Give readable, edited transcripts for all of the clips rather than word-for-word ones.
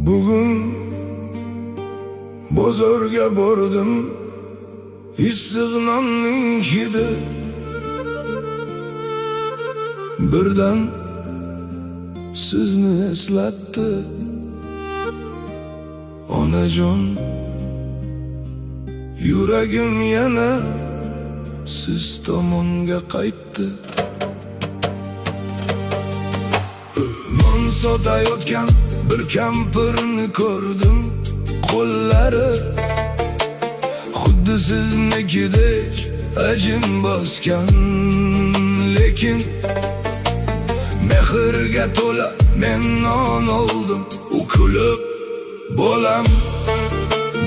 Bugun bozorga bordim, issiq nonning hidi birdan sizni eslatdi. Onajon, yuragim yana siz tomonga qaytdi. Non sotayotgan bir kampirni ko'rdim. Qo'llari xuddi siznikidek ajin bosgan, lekin mehrga to'la men non oldim. U kulib, bolam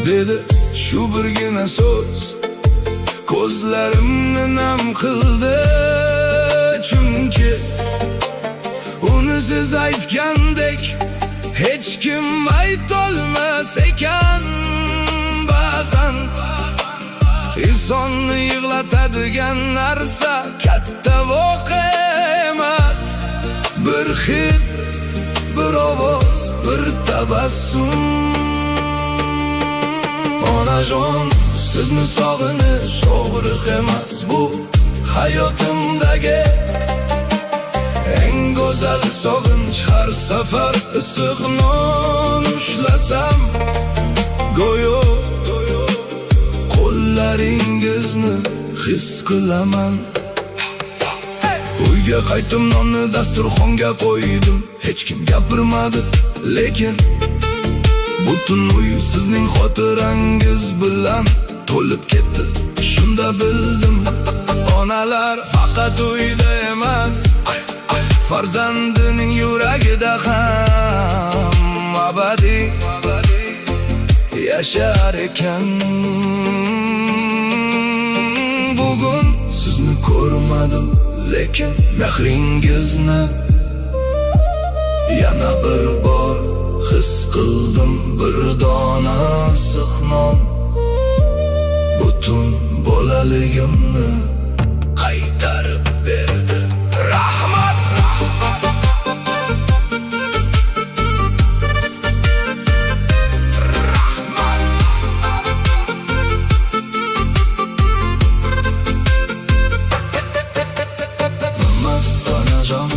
dedi shu birgina so'z ko'zlarimni nam qildi. Chunki uni siz aytgandek hech kim aytolmas ekan. Ba'zan insonni yig'latadigan narsa katta voqea emas. Bir hid, bir ovoz, bir tabassum. Onajon, sizni sog'inish og'riq emas, bu hayotimdagi eng go'zal sog'inch. Har safar issiq non ushlasam, go'yo qo'llaringizni his qilaman. Uyga qaytdim, nonni dasturxonga qo'ydim. Hech kim gapirmadi, lekin butun uy sizning xotirangiz bilan to'lib ketdi. Shunda bildim, onalar faqat uyda emas, farzandining yuragida ham abadiy yashar ekan. Bugun sizni ko'rmadim, lekin mehringizni yana bir bor his qildim. Bir dona issiq non butun bolaligimni qaytarib berdi. Rahmat! Onajon,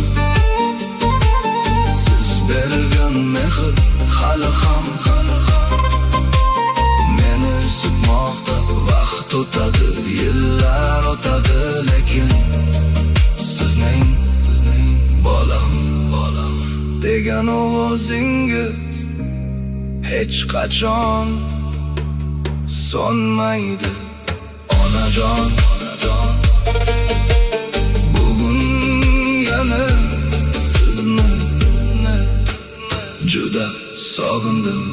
siz bergan mehr hali ham meni sutmoqda. Vaqt o'tadi, yillar o'tadi, lekin sizning bolam degan ovozingiz hech qachon sonmaydi. Onajon, bugun yana sizni juda sog'indim.